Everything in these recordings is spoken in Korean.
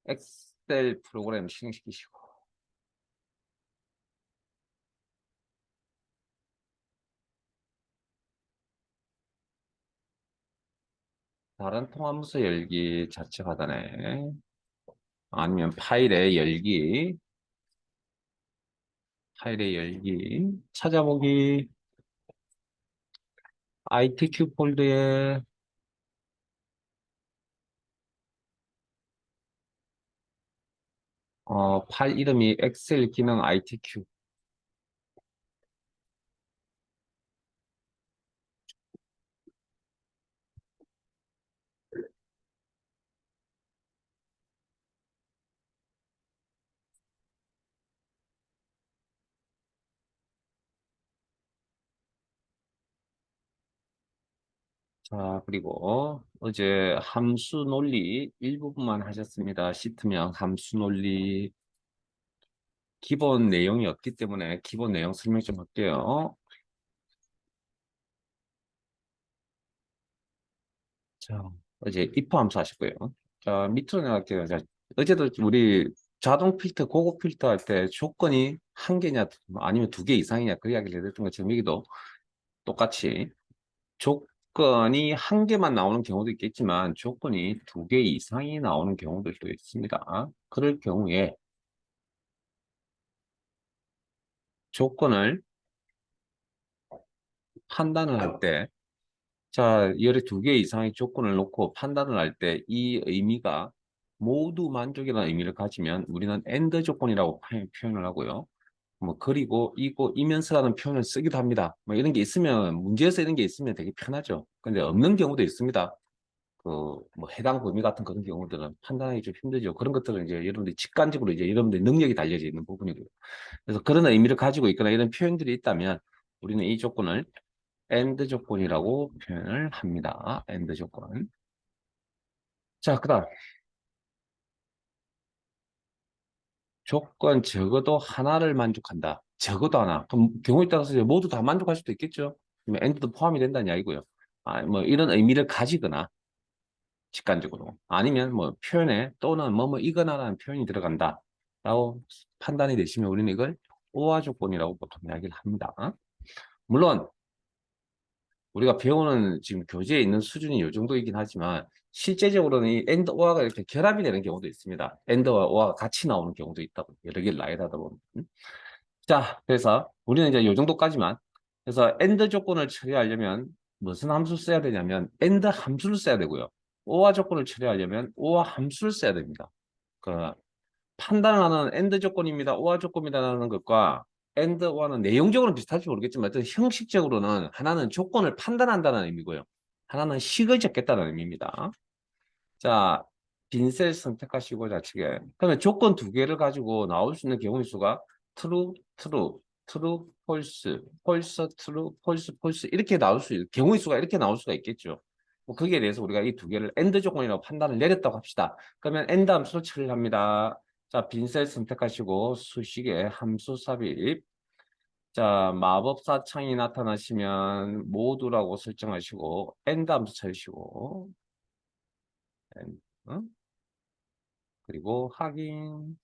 엑셀 프로그램 실행시키시고 다른 통합문서 열기 좌측 하단에 아니면 파일의 열기 찾아보기 ITQ 폴드에 파일 이름이 엑셀 기능 ITQ. 자, 그리고 어제 함수 논리 일부분만 하셨습니다. 시트명 함수 논리 기본 내용이 없기 때문에 기본 내용 설명 좀 할게요. 자, 어제 if 함수 하셨고요. 자, 밑으로 내려갈게요. 자, 어제도 우리 자동 필터, 고급 필터 할 때 조건이 한 개냐 아니면 두 개 이상이냐 그 이야기를 했던 것처럼 여기도 똑같이 조건이 한 개만 나오는 경우도 있겠지만 조건이 두 개 이상이 나오는 경우들도 있습니다. 그럴 경우에 조건을 판단을 할 때, 자, 열에 두 개 이상의 조건을 놓고 판단을 할 때 이 의미가 모두 만족이라는 의미를 가지면 우리는 AND 조건이라고 표현을 하고요. 뭐 그리고 이거 이면서라는 표현을 쓰기도 합니다. 뭐 이런 게 있으면 문제에서 이런 게 있으면 되게 편하죠. 근데 없는 경우도 있습니다. 그 뭐 해당 범위 같은 그런 경우들은 판단하기 좀 힘들죠. 그런 것들은 이제 여러분들이 직관적으로 이제 여러분들의 능력이 달려져 있는 부분이고요. 그래서 그런 의미를 가지고 있거나 이런 표현들이 있다면 우리는 이 조건을 AND 조건이라고 표현을 합니다. AND 조건. 자, 그다음 조건 적어도 하나를 만족한다. 적어도 하나. 그럼 경우에 따라서 이제 모두 다 만족할 수도 있겠죠. 그러면 AND도 포함이 된다는 이야기고요. 뭐 이런 의미를 가지거나 직관적으로 아니면 뭐 표현에 또는 뭐뭐 이거나라는 표현이 들어간다 라고 판단이 되시면 우리는 이걸 오화 조건이라고 보통 이야기를 합니다. 물론 우리가 배우는 지금 교재에 있는 수준이 이 정도이긴 하지만 실제적으로는 이 and or가 이렇게 결합이 되는 경우도 있습니다. and와 or가 같이 나오는 경우도 있다고 여러 개를 나열하다 보면. 자, 그래서 우리는 이제 이 정도까지만. 그래서 and 조건을 처리하려면 무슨 함수 써야 되냐면 and 함수를 써야 되고요. or 조건을 처리하려면 or 함수를 써야 됩니다. 그 판단하는 and 조건입니다. or 조건이라는 것과 and or는 내용적으로는 비슷할지 모르겠지만 어떤 형식적으로는 하나는 조건을 판단한다는 의미고요. 하나는 식을 적겠다는 의미입니다. 자, 빈셀 선택하시고 좌측에. 그러면 조건 두 개를 가지고 나올 수 있는 경우의 수가 true, true, true, false, false, true, false, false 이렇게 나올 수 있는 경우의 수가 이렇게 나올 수가 있겠죠. 뭐 거기에 대해서 우리가 이 두 개를 AND 조건이라고 판단을 내렸다고 합시다. 그러면 AND 함수로 처리를 합니다. 자, 빈셀 선택하시고 수식에 함수 삽입. 자, 마법사 창이 나타나시면 모두라고 설정하시고 AND 함수 쳐주시고 어? 그리고 확인.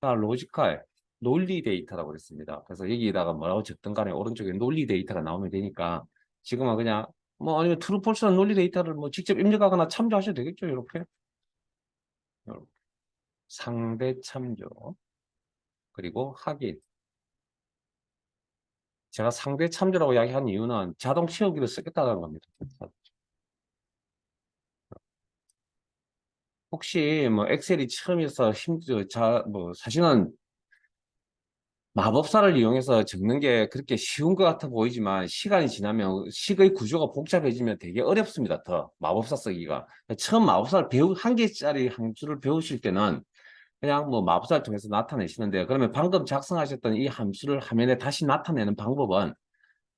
자, 로지컬, 논리 데이터라고 그랬습니다. 그래서 여기다가 뭐라고 적든 간에 오른쪽에 논리 데이터가 나오면 되니까 지금은 그냥 뭐 아니면 트루 폴스한 논리 데이터를 뭐 직접 입력하거나 참조하셔도 되겠죠. 이렇게. 상대 참조. 그리고 확인. 제가 상대 참조라고 이야기한 이유는 자동 채우기를 쓰겠다는 겁니다. 혹시 뭐 엑셀이 처음이어서 뭐 사실은 마법사를 이용해서 적는 게 그렇게 쉬운 것 같아 보이지만 시간이 지나면 식의 구조가 복잡해지면 되게 어렵습니다. 더 마법사 쓰기가. 처음 마법사를 한 개짜리 함수를 배우실 때는 그냥 뭐 마법사를 통해서 나타내시는데요. 그러면 방금 작성하셨던 이 함수를 화면에 다시 나타내는 방법은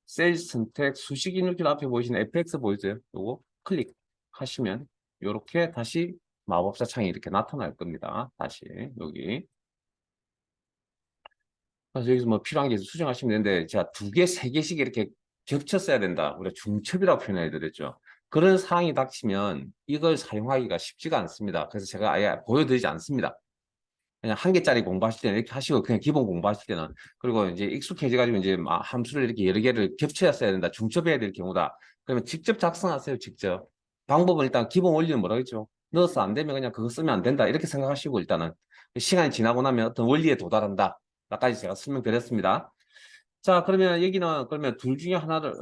셀 선택 수식 입력줄 앞에 보이시는 FX 보이세요? 요거 클릭하시면 이렇게 다시 마법사 창이 이렇게 나타날 겁니다. 다시 여기. 그래서 여기서 뭐 필요한 게 있으면 수정하시면 되는데, 제가 두 개, 세 개씩 이렇게 겹쳐 써야 된다. 우리가 중첩이라고 표현해야 되겠죠. 그런 상황이 닥치면 이걸 사용하기가 쉽지가 않습니다. 그래서 제가 아예 보여드리지 않습니다. 그냥 한 개짜리 공부하실 때는 이렇게 하시고 그냥 기본 공부하실 때는 그리고 이제 익숙해져가지고 이제 함수를 이렇게 여러 개를 겹쳐야 써야 된다. 중첩해야 될 경우다. 그러면 직접 작성하세요. 직접. 방법은 일단 기본 원리는 뭐라 했죠? 넣어서 안 되면 그냥 그거 쓰면 안 된다. 이렇게 생각하시고 일단은 시간이 지나고 나면 어떤 원리에 도달한다. 까지 제가 설명드렸습니다. 자, 그러면 여기는 그러면 둘 중에 하나를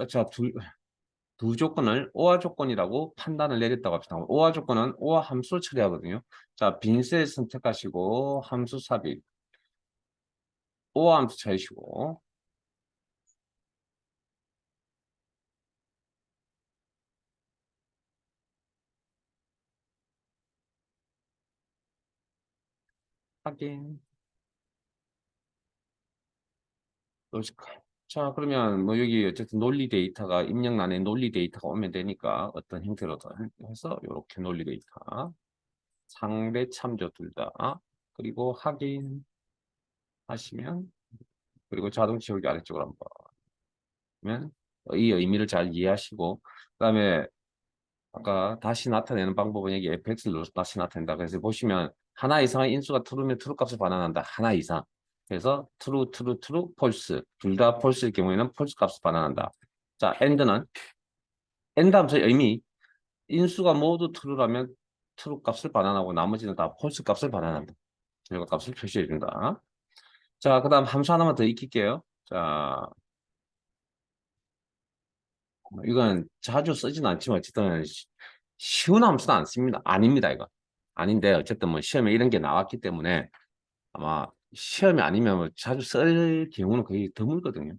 두 조건을 오화 조건이라고 판단을 내렸다고 합시다. 오화 조건은 오화 함수를 처리하거든요. 자, 빈셀 선택하시고 함수 삽입, 오화 함수 쳐주시고 확인. 로지컬. 자, 그러면 뭐 여기 어쨌든 논리 데이터가 입력란에 논리 데이터가 오면 되니까 어떤 형태로든 해서 이렇게 논리 데이터 상대 참조 둘 다 그리고 확인하시면 그리고 자동 지우기 아래쪽으로 한번 보면 이 의미를 잘 이해하시고 그다음에 아까 다시 나타내는 방법은 여기 fx를 눌러서 다시 나타낸다. 그래서 보시면 하나 이상의 인수가 true면 true 값을 반환한다. 하나 이상. 그래서 true, true, true, false. 둘 다 false일 경우에는 false 값을 반환한다. 자, and는 and 함수의 의미 인수가 모두 true라면 true 값을 반환하고 나머지는 다 false 값을 반환한다. 결과 값을 표시해 준다. 자, 그다음 함수 하나만 더 익힐게요. 자, 이건 자주 쓰진 않지만 어쨌든 쉬운 함수는 않습니다. 아닙니다, 이거. 아닌데 어쨌든 뭐 시험에 이런 게 나왔기 때문에 아마 시험이 아니면 뭐 자주 쓸 경우는 거의 드물거든요.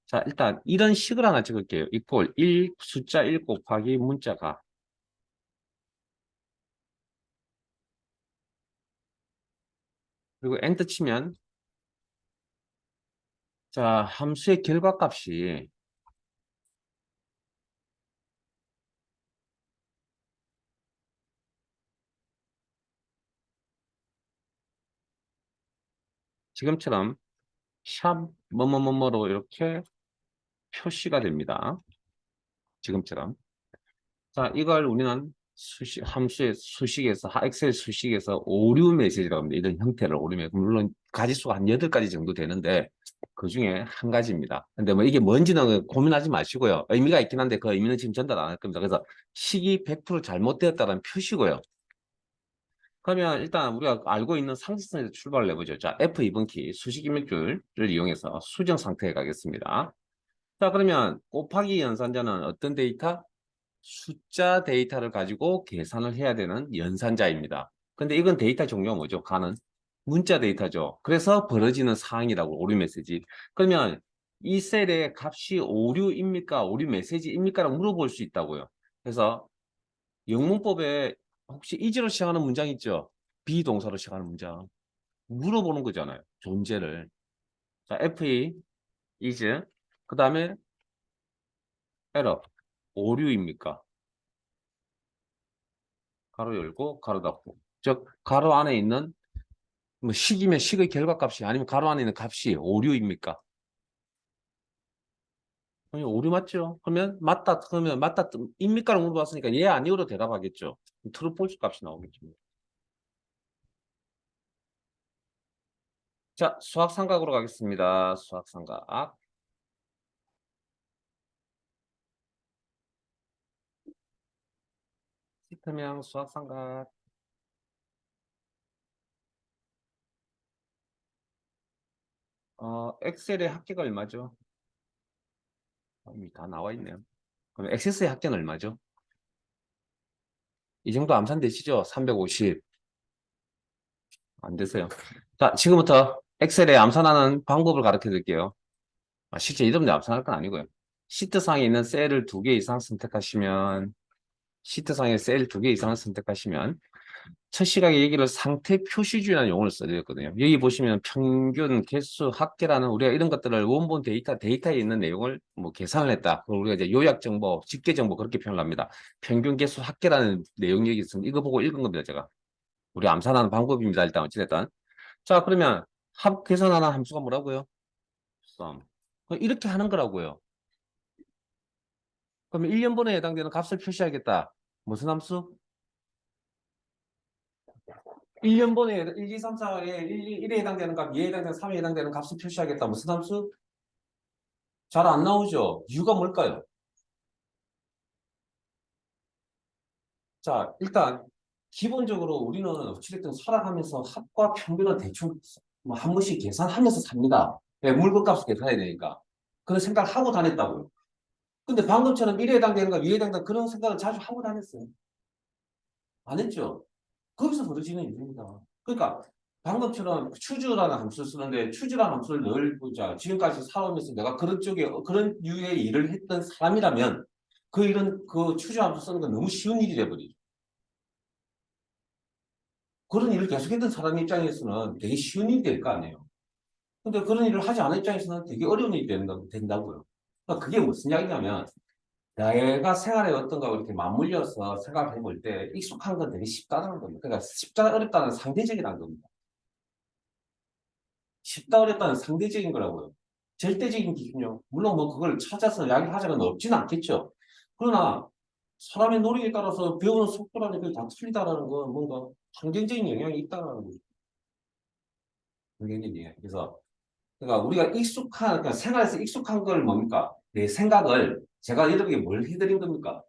자, 일단 이런 식을 하나 찍을게요. 이꼴 1 숫자 1 곱하기 문자가 그리고 엔터 치면 자, 함수의 결과값이 지금처럼 샵 뭐뭐뭐뭐로 이렇게 표시가 됩니다. 지금처럼. 자, 이걸 우리는 함수의 수식에서, 엑셀 수식에서 오류 메시지라고 합니다. 이런 형태를 오류 메시지. 물론 가지수가 한 8가지 정도 되는데, 그 중에 한 가지입니다. 근데 뭐 이게 뭔지는 고민하지 마시고요. 의미가 있긴 한데 그 의미는 지금 전달 안 할 겁니다. 그래서 식이 100% 잘못되었다는 표시고요. 그러면 일단 우리가 알고 있는 상식선에서 출발을 해보죠. 자, F2번 키, 수식 입력줄을 이용해서 수정 상태에 가겠습니다. 자, 그러면 곱하기 연산자는 어떤 데이터? 숫자 데이터를 가지고 계산을 해야 되는 연산자입니다. 근데 이건 데이터 종류가 뭐죠? 가는 문자 데이터죠. 그래서 벌어지는 사항이라고 오류 메시지. 그러면 이 셀의 값이 오류입니까? 오류 메시지입니까?라고 물어볼 수 있다고요. 그래서 영문법에 혹시 is로 시작하는 문장 있죠? 비동사로 시작하는 문장. 물어보는 거잖아요. 존재를. 자, FE, is. 그 다음에 error. 오류입니까? 가로 열고 가로 닫고. 즉 가로 안에 있는 뭐 식이면 식의 결과값이 아니면 가로 안에 있는 값이 오류입니까? 아니, 오류 맞죠? 그러면 맞다. 그러면 맞다. 입니까라고 물어봤으니까 예 아니오로 대답하겠죠. 트루 폴스 값이 나오겠죠. 자, 수학 삼각으로 가겠습니다. 수학 삼각. 시트명 수학 삼각. 엑셀의 합계가 얼마죠? 이미 다 나와 있네요. 그럼 엑세스의 합계는 얼마죠? 이 정도 암산되시죠? 350. 안 되세요. 자, 지금부터 엑셀에 암산하는 방법을 가르쳐 드릴게요. 실제 이름도 암산할 건 아니고요. 시트상에 있는 셀을 2개 이상 선택하시면 시트상에 셀 2개 이상을 선택하시면 첫 시각에 여기를 상태 표시주라는 용어를 써드렸거든요. 여기 보시면 평균, 개수, 합계라는 우리가 이런 것들을 원본 데이터에 있는 내용을 뭐 계산을 했다. 그걸 우리가 이제 요약 정보, 집계 정보 그렇게 표현을 합니다. 평균, 개수, 합계라는 내용이 여기 있습니다. 이거 보고 읽은 겁니다, 제가. 우리 암산하는 방법입니다. 일단 어찌됐든. 자, 그러면 계산하는 함수가 뭐라고요? sum. 이렇게 하는 거라고요. 그러면 1년분에 해당되는 값을 표시하겠다. 무슨 함수? 1년분에 1, 2, 3, 4에 1에 해당되는 값, 2에 해당되는 3에 해당되는 값을 표시하겠다. 무슨 함수? 잘 안 나오죠? 이유가 뭘까요? 자, 일단 기본적으로 우리는 어찌됐든 살아가면서 합과 평균을 대충 뭐 한 번씩 계산하면서 삽니다. 왜? 물건값을 계산해야 되니까. 그런 생각을 하고 다녔다고요. 근데 방금처럼 1에 해당되는 거, 2에 해당되는 그런 생각을 자주 하고 다녔어요. 안 했죠? 거기서 벌어지는 일입니다. 그러니까 방금처럼 추주라는 함수를 쓰는데 추주라는 함수를 늘 보자. 지금까지 살아오면서 내가 그런 쪽에 그런 유의 일을 했던 사람이라면 그 일은 그 추주 함수 쓰는 건 너무 쉬운 일이 돼버리죠. 그런 일을 계속했던 사람 입장에서는 되게 쉬운 일이 될 거 아니에요. 근데 그런 일을 하지 않은 입장에서는 되게 어려운 일이 된다고요. 그러니까 그게 무슨 이야기냐면 내가 생활에 어떤 거 이렇게 맞물려서 생각해 볼 때 익숙한 건 되게 쉽다는 겁니다. 그러니까 쉽다 어렵다는 상대적이라는 겁니다. 쉽다 어렵다는 상대적인 거라고요. 절대적인 기준요. 물론 뭐 그걸 찾아서 이야기하자면 없지는 않겠죠. 그러나 사람의 노력에 따라서 배우는 속도라는 게 다 틀리다라는 건 뭔가 환경적인 영향이 있다는 거죠. 환경적인 영향. 그래서 그러니까 우리가 익숙한 그러니까 생활에서 익숙한 걸 뭡니까? 내 생각을 제가 여러분에게 뭘 해드린 겁니까?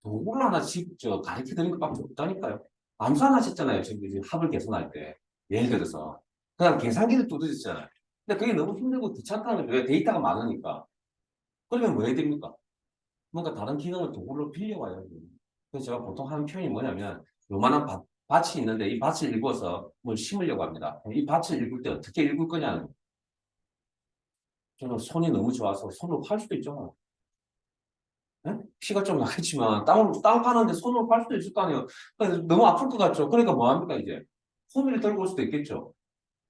도구를 하나 직접 가르쳐 드린 것밖에 없다니까요. 암수 하나 쳤잖아요. 지금 이제 합을 계산할 때. 예를 들어서. 그냥 계산기를 두드렸잖아요. 근데 그게 너무 힘들고 귀찮다는 거예요. 왜? 데이터가 많으니까. 그러면 뭐 해야 됩니까? 뭔가 다른 기능을 도구로 빌려와야 돼요. 그래서 제가 보통 하는 표현이 뭐냐면 요만한 밭이 있는데 이 밭을 읽어서 뭘 심으려고 합니다. 이 밭을 읽을 때 어떻게 읽을 거냐는 저는 손이 너무 좋아서 손으로 팔 수도 있죠. 예? 피가 좀 나겠지만 땅 파는데 손으로 팔 수도 있을 거 아니에요. 그러니까 너무 아플 것 같죠. 그러니까 뭐 합니까 이제? 호미를 들고 올 수도 있겠죠.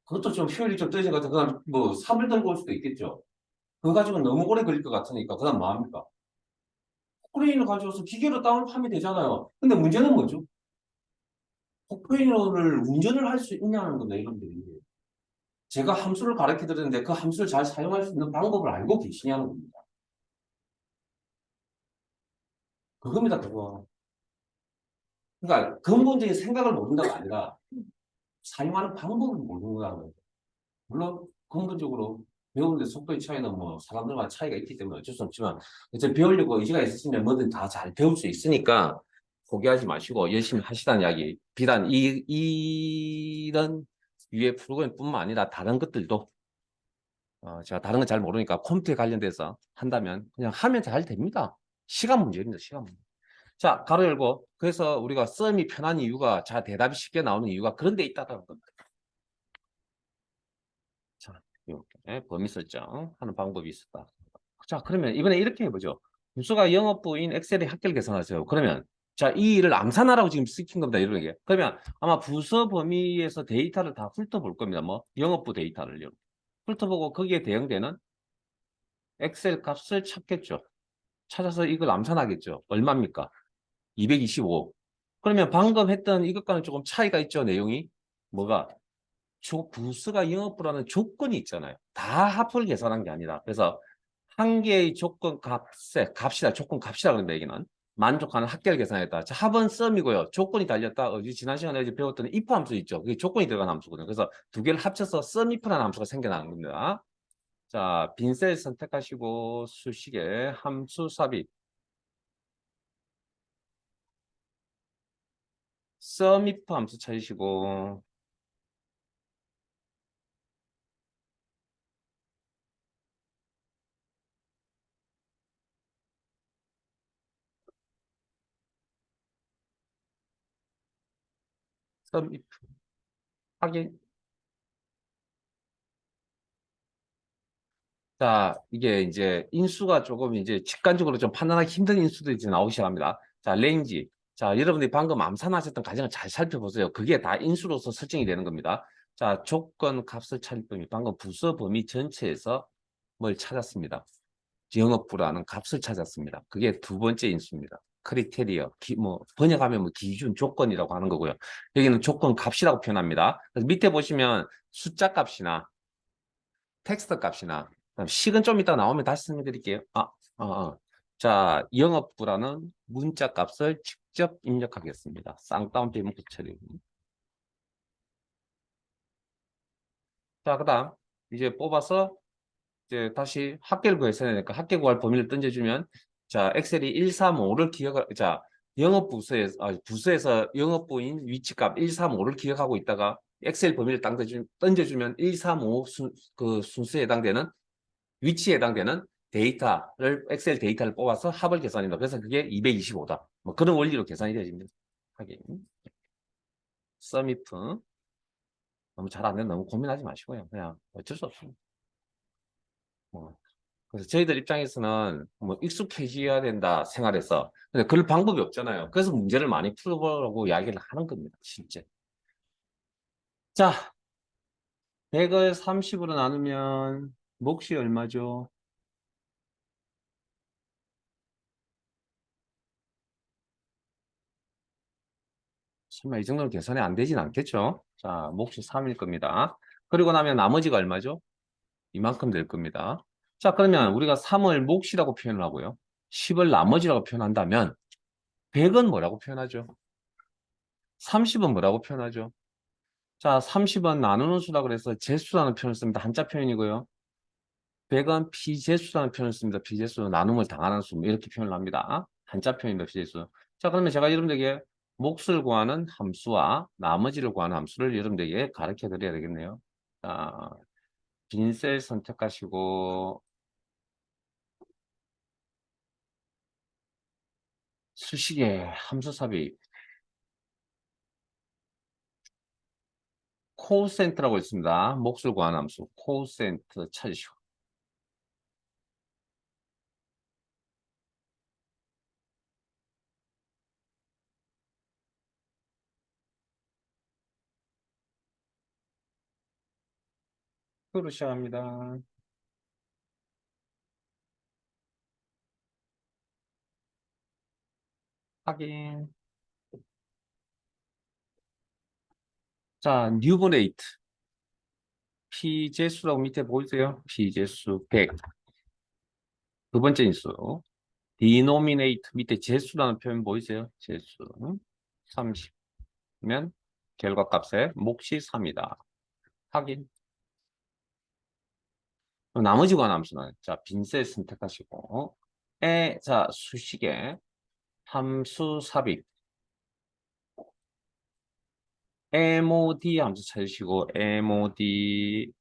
그것도 좀 효율이 좀 떨어진 것 같아요. 그다음 뭐 삽을 들고 올 수도 있겠죠. 그거 가지고 너무 오래 걸릴 것 같으니까 그다음 뭐 합니까? 포크레인을 가져와서 기계로 땅을 파면 되잖아요. 근데 문제는 뭐죠? 포크레인을 운전을 할 수 있냐는 겁니다. 여러분들이. 제가 함수를 가르쳐 드렸는데 그 함수를 잘 사용할 수 있는 방법을 알고 계시냐는 겁니다. 그겁니다, 그거. 그러니까 근본적인 생각을 모른다가 아니라 사용하는 방법을 모르는 거예요. 물론 근본적으로 배우는데 속도의 차이는 뭐 사람들마다 차이가 있기 때문에 어쩔 수 없지만 이제 배우려고 의지가 있으시면 뭐든 다 잘 배울 수 있으니까 포기하지 마시고 열심히 하시다는 이야기. 비단 이런 유해 프로그램뿐만 아니라 다른 것들도 제가 다른 건 잘 모르니까 컴퓨터에 관련돼서 한다면 그냥 하면 잘 됩니다. 시간 문제입니다. 시간 문제. 자, 가로 열고 그래서 우리가 썸이 편한 이유가 자 대답이 쉽게 나오는 이유가 그런 데 있다는 겁니다. 자, 이렇게 범위 설정하는 방법이 있었다. 자, 그러면 이번에 이렇게 해보죠. 부수가 영업부인 엑셀의 합계를 계산하세요. 그러면 자, 이 일을 암산하라고 지금 시킨 겁니다. 이런 게. 그러면 아마 부서 범위에서 데이터를 다 훑어볼 겁니다. 뭐 영업부 데이터를요. 훑어보고 거기에 대응되는 엑셀 값을 찾겠죠. 찾아서 이걸 암산하겠죠. 얼마입니까? 225. 그러면 방금 했던 이것과는 조금 차이가 있죠. 내용이. 뭐가? 부수가 영업부라는 조건이 있잖아요. 다 합을 계산한 게 아니라. 그래서 한 개의 조건 값이다. 조건 값이라 그런다, 얘기는. 만족하는 합계를 계산했다. 자, 합은 썸이고요. 조건이 달렸다. 지난 시간에 이제 배웠던 if 함수 있죠. 그게 조건이 들어간 함수거든요. 그래서 두 개를 합쳐서 썸 if라는 함수가 생겨나는 겁니다. 자, 빈셀 선택하시고 수식에 함수 삽입. 썸 if 함수 찾으시고 썸 if 확인. 자, 이게 이제 인수가 조금 이제 직관적으로 좀 판단하기 힘든 인수들이 이제 나오기 시작합니다. 자, 레인지. 자, 여러분들이 방금 암산하셨던 과정을 잘 살펴보세요. 그게 다 인수로서 설정이 되는 겁니다. 자, 조건 값을 찾을 범위. 방금 부서 범위 전체에서 뭘 찾았습니다. 영업부라는 값을 찾았습니다. 그게 두 번째 인수입니다. 크리테리어, 뭐 번역하면 뭐 기준 조건이라고 하는 거고요. 여기는 조건 값이라고 표현합니다. 그래서 밑에 보시면 숫자 값이나 텍스트 값이나 식은 좀 이따 나오면 다시 설명드릴게요. 자, 영업부라는 문자 값을 직접 입력하겠습니다. 쌍따옴표 문자 처리. 자, 그다음 이제 뽑아서 이제 다시 합계를 구했어야 되니까 합계 구할 범위를 던져주면 자, 엑셀이 135를 기억하 자, 영업부서에서 부서에서 영업부인 위치값 135를 기억하고 있다가 엑셀 범위를 던져주면 135 그 순수에 해당되는 위치에 해당되는 데이터를 엑셀 데이터를 뽑아서 합을 계산합니다. 그래서 그게 225다. 뭐 그런 원리로 계산이 되어집니다. 하긴 서미트 너무 잘 안 되면 너무 고민하지 마시고요. 그냥 어쩔 수 없습니다. 뭐. 그래서 저희들 입장에서는 뭐 익숙해져야 된다 생활에서 근데 그럴 방법이 없잖아요. 그래서 문제를 많이 풀어보라고 이야기를 하는 겁니다. 실제. 자, 100을 30으로 나누면 몫이 얼마죠? 설마 이 정도는 계산이 안 되진 않겠죠? 자, 몫이 3일 겁니다. 그리고 나면 나머지가 얼마죠? 이만큼 될 겁니다. 자, 그러면 우리가 3을 몫이라고 표현을 하고요. 10을 나머지라고 표현한다면 100은 뭐라고 표현하죠? 30은 뭐라고 표현하죠? 자, 30은 나누는 수라 그래서 제수라는 표현을 씁니다. 한자 표현이고요. 100은 비제수라는 표현을 씁니다. 비제수, 나눔을 당하는 수, 뭐 이렇게 표현을 합니다. 한자 표현입니다. 비제수. 자, 그러면 제가 여러분들에게 몫을 구하는 함수와 나머지를 구하는 함수를 여러분들에게 가르쳐 드려야 되겠네요. 자, 빈 셀 선택하시고 수식에 함수 삽입 코센트라고 있습니다. 몫을 구하는 함수 코센트 찾으시고 그로 시작합니다. 확인. 자, 뉴버레이트 피제수라고 밑에 보이세요? 피제수 100. 두 번째 인수. denominate 밑에 제수라는 표현 보이세요? 제수 30면 결과값의 몫이 3이다. 확인. 나머지 관한 함수는 자 빈셀 선택하시고 자 수식에 함수 삽입 mod 함수 찾으시고 mod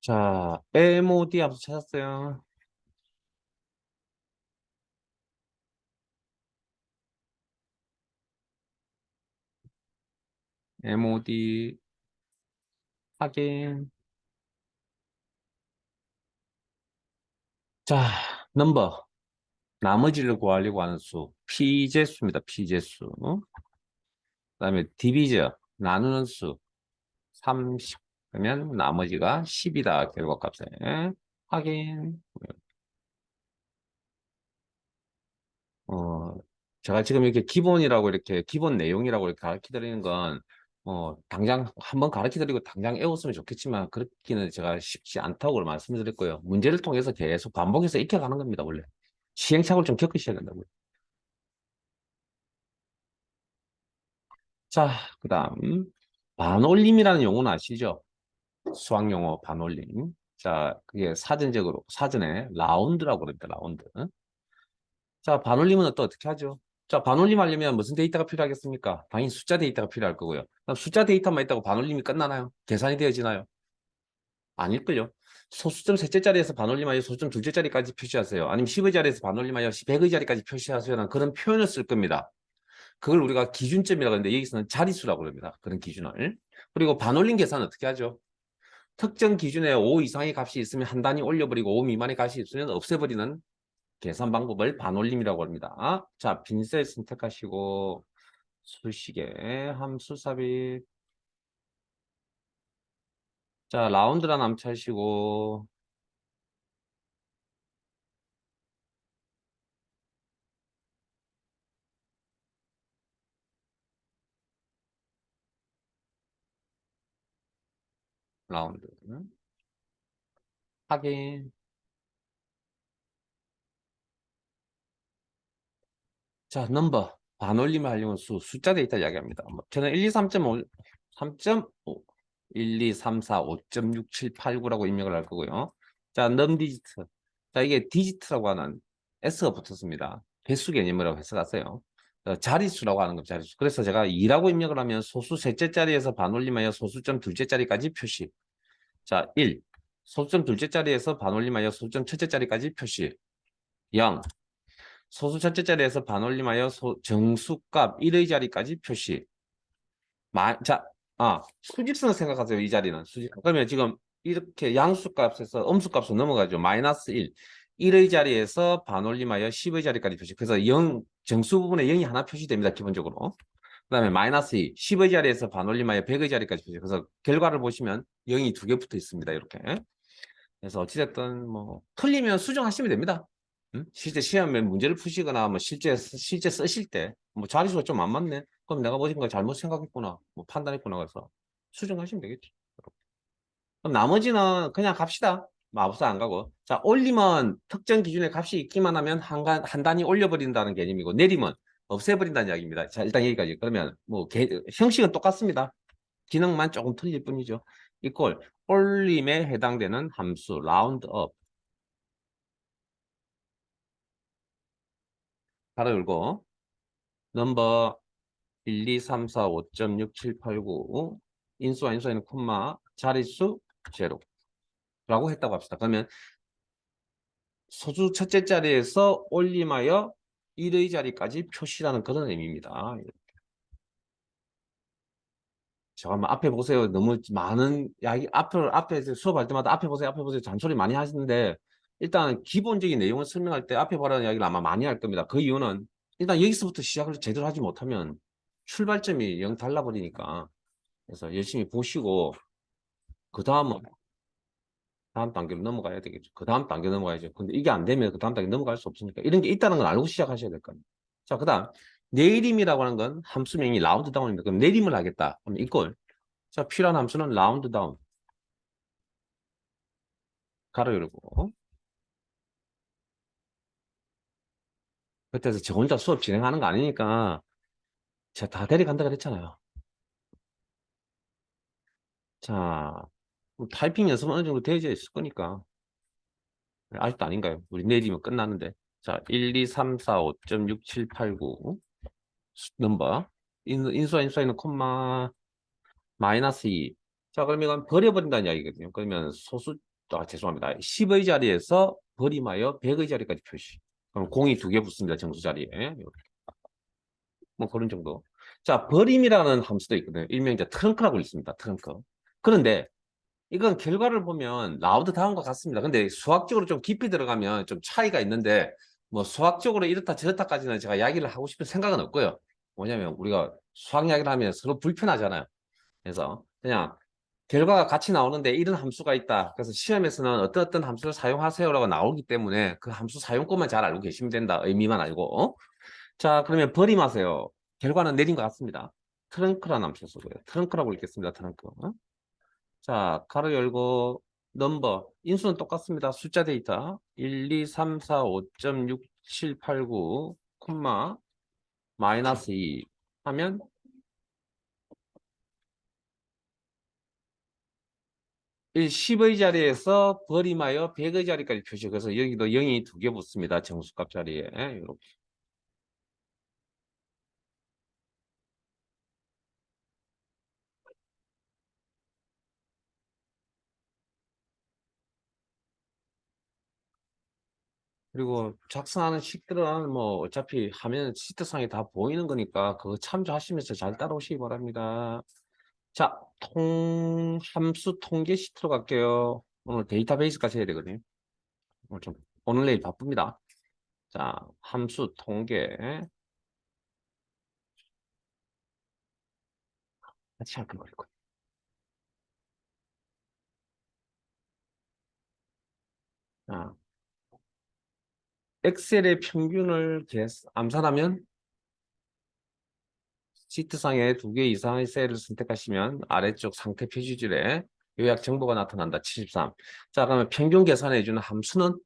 자 mod 함수 찾았어요. mod 확인. 자 넘버 나머지를 구하려고 하는 수 피제수입니다. 피제수. 그다음에 디비저 나누는 수 30. 그러면 나머지가 10이다. 결과값에 확인. 어, 제가 지금 이렇게 기본이라고 이렇게 기본 내용이라고 이렇게 가르쳐 드리는 건 당장 한번 가르쳐 드리고 당장 외웠으면 좋겠지만 그렇기는 제가 쉽지 않다고 말씀드렸고요. 문제를 통해서 계속 반복해서 익혀가는 겁니다. 원래 시행착오를 좀 겪으셔야 된다고요. 자, 그다음 반올림이라는 용어는 아시죠? 수학 용어 반올림. 자, 그게 사전적으로 사전에 라운드라고 그럽니다. 라운드. 자, 반올림은 또 어떻게 하죠? 자, 반올림 하려면 무슨 데이터가 필요하겠습니까? 당연히 숫자 데이터가 필요할 거고요. 그럼 숫자 데이터만 있다고 반올림이 끝나나요? 계산이 되어지나요? 아닐걸요. 소수점 셋째 자리에서 반올림하여 소수점 둘째 자리까지 표시하세요. 아니면 10의 자리에서 반올림하여 100의 자리까지 표시하세요라는 그런 표현을 쓸 겁니다. 그걸 우리가 기준점이라고 하는데 여기서는 자릿수라고 합니다. 그런 기준을. 그리고 반올림 계산은 어떻게 하죠? 특정 기준에 5 이상의 값이 있으면 한 단위 올려버리고 5 미만의 값이 있으면 없애버리는 계산 방법을 반올림이라고 합니다. 자, 빈셀 선택하시고 수식에 함수 삽입. 자, 라운드란 암치하시고 라운드 확인. 자, 넘버 반올림을 하려면 숫자 데이터 이야기합니다. 저는 1, 2, 3.5, 3.5, 1, 2, 3, 4, 5.6, 7, 8, 9라고 입력을 할 거고요. 자, 넘 디지트. 자, 이게 디지트라고 하는 S가 붙었습니다. 배수 개념이라고 해석하세요. 자릿수라고 하는 거 자릿수. 그래서 제가 2라고 입력을 하면 소수 셋째 자리에서 반올림하여 소수점 둘째 자리까지 표시. 자, 1. 소수점 둘째 자리에서 반올림하여 소수점 첫째 자리까지 표시. 0. 소수 첫째 자리에서 반올림하여 정수값 1의 자리까지 표시. 자, 수직선 생각하세요. 이 자리는. 그러면 지금 이렇게 양수값에서 음수값으로 넘어가죠. 마이너스 1. 1의 자리에서 반올림하여 10의 자리까지 표시. 그래서 0, 정수 부분에 0이 하나 표시됩니다. 기본적으로. 그 다음에 마이너스 2. 10의 자리에서 반올림하여 100의 자리까지 표시. 그래서 결과를 보시면 0이 두 개 붙어 있습니다. 이렇게. 그래서 어찌됐든 뭐 틀리면 수정하시면 됩니다. 실제 시험에 문제를 푸시거나 뭐 실제 쓰실 때 뭐 자릿수가 좀 안 맞네. 그럼 내가 보신 걸 잘못 생각했구나. 뭐 판단했구나. 그래서 수정하시면 되겠죠. 그럼 나머지는 그냥 갑시다. 마법사 안 가고. 자, 올리면 특정 기준의 값이 있기만 하면 한 단위 올려버린다는 개념이고, 내리면 없애버린다는 이야기입니다. 자, 일단 여기까지. 그러면 뭐 형식은 똑같습니다. 기능만 조금 틀릴 뿐이죠. 이꼴 올림에 해당되는 함수 라운드업 바로 열고 넘버 1, 2, 3, 4, 5.6, 7, 8, 9 인수와 인수에는 콤마 자릿수 제로 라고 했다고 합시다. 그러면 소수 첫째 자리에서 올림하여 1의 자리까지 표시라는 그런 의미입니다. 잠깐만 앞에 보세요. 너무 많은 앞에 수업할 때마다 앞에 보세요. 앞에 보세요. 잔소리 많이 하시는데 일단 기본적인 내용을 설명할 때 앞에 보라는 이야기를 아마 많이 할 겁니다. 그 이유는 일단 여기서부터 시작을 제대로 하지 못하면 출발점이 영 달라버리니까 그래서 열심히 보시고 그 다음은 다음 단계로 넘어가야 되겠죠. 그 다음 단계 넘어가야죠. 근데 이게 안 되면 그 다음 단계 넘어갈 수 없으니까 이런 게 있다는 걸 알고 시작하셔야 될 겁니다. 자, 그 다음 내림이라고 하는 건 함수명이 라운드 다운입니다. 그럼 내림을 하겠다. 그럼 이걸 자, 필요한 함수는 라운드 다운 가로 열고 그때서 저 혼자 수업 진행하는 거 아니니까 제가 다 데려간다 그랬잖아요. 자, 타이핑 연습은 어느 정도 되어져 있을 거니까 아직도 아닌가요? 우리 내리면 끝나는데 자, 1, 2, 3, 4, 5.6, 7, 8, 9 넘버 인수와 인수에는 콤마 마이너스 2. 자, 그러면 이건 버려버린다는 이야기거든요. 그러면 죄송합니다. 10의 자리에서 버림하여 100의 자리까지 표시. 그럼 공이 두 개 붙습니다. 정수 자리에. 뭐 그런 정도. 자, 버림이라는 함수도 있거든요. 일명 이제 트렁크라고 있습니다. 트렁크. 그런데 이건 결과를 보면 라우드 다운과 같습니다. 근데 수학적으로 좀 깊이 들어가면 좀 차이가 있는데 뭐 수학적으로 이렇다 저렇다까지는 제가 이야기를 하고 싶은 생각은 없고요. 뭐냐면 우리가 수학 이야기를 하면 서로 불편하잖아요. 그래서 그냥 결과가 같이 나오는데 이런 함수가 있다. 그래서 시험에서는 어떤 함수를 사용하세요라고 나오기 때문에 그 함수 사용법만 잘 알고 계시면 된다. 의미만 알고. 자, 그러면 버림하세요. 결과는 내린 것 같습니다. 트렁크라는 함수 쓰고요. 트렁크라고 읽겠습니다. 트렁크. 자, 가로 열고 넘버 인수는 똑같습니다. 숫자 데이터 1, 2, 3, 4, 5.6, 7, 8, 9 콤마 마이너스 2 하면 10의 자리에서 버림하여 100의 자리까지 표시. 그래서 여기도 0이 두 개 붙습니다. 정수값 자리에. 이렇게. 그리고 작성하는 식들은 뭐 어차피 화면 시트상에 다 보이는 거니까 그거 참조하시면서 잘 따라오시기 바랍니다. 자, 함수 통계 시트로 갈게요. 오늘 데이터베이스까지 해야 되거든요. 오늘 내일 바쁩니다. 자, 함수 통계 같이 할 거예요. 자, 엑셀의 평균을 암산하면 시트상에 두 개 이상의 셀을 선택하시면 아래쪽 상태 표시줄에 요약 정보가 나타난다. 73. 자, 그러면 평균 계산해주는 함수는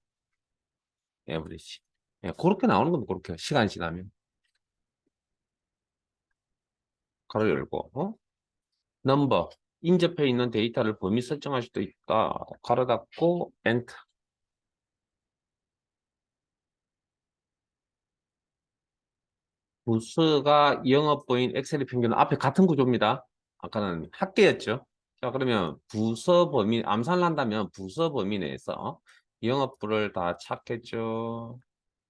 에버리지. 예, 그렇게 나오는 겁니다. 그렇게 시간이 지나면. 가로 열고 넘버 인접해 있는 데이터를 범위 설정할 수도 있다. 가로 닫고 엔터. 부수가 영업보인 엑셀의 평균은 앞에 같은 구조입니다. 아까는 합계였죠. 자, 그러면 부서 범위 암산을 한다면 부서 범위 내에서 영업부를 다 찾겠죠.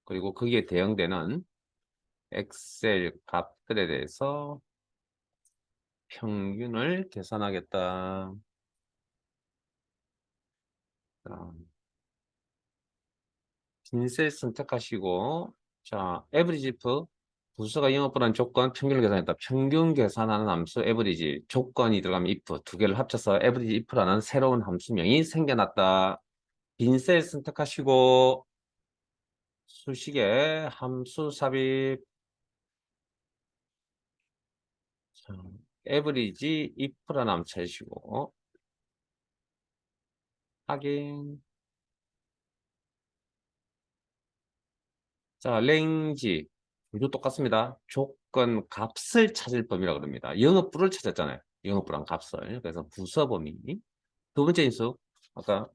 그리고 거기에 대응되는 엑셀 값들에 대해서 평균을 계산하겠다. 자, 빈셀 선택하시고 자, average if 부수가 영업보다는 조건 평균을 계산했다. 평균 계산하는 함수 average 조건이 들어가면 if 두 개를 합쳐서 average if라는 새로운 함수명이 생겨났다. 빈셀 선택하시고 수식에 함수 삽입 자, average if라는 함수 찾으시고 확인 자, range 이도 똑같습니다. 조건 값을 찾을 범위라고 합니다. 영업부를 찾았잖아요. 영업부랑 값을. 그래서 부서 범위. 두 번째 인수. 아까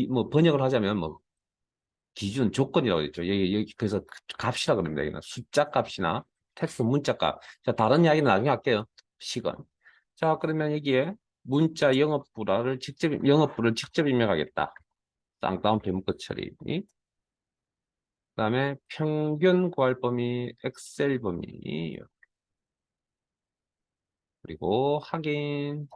뭐 번역을 하자면 뭐 기준 조건이라고 했죠. 여기 그래서 값이라고 합니다. 여기는 숫자 값이나 텍스트 문자 값. 자, 다른 이야기는 나중에 할게요. 시간. 자, 그러면 여기에 문자 영업부를 직접 입력하겠다. 쌍따옴 배묶어 처리. 그다음에 평균 구할 범위, 엑셀 범위, 그리고 확인.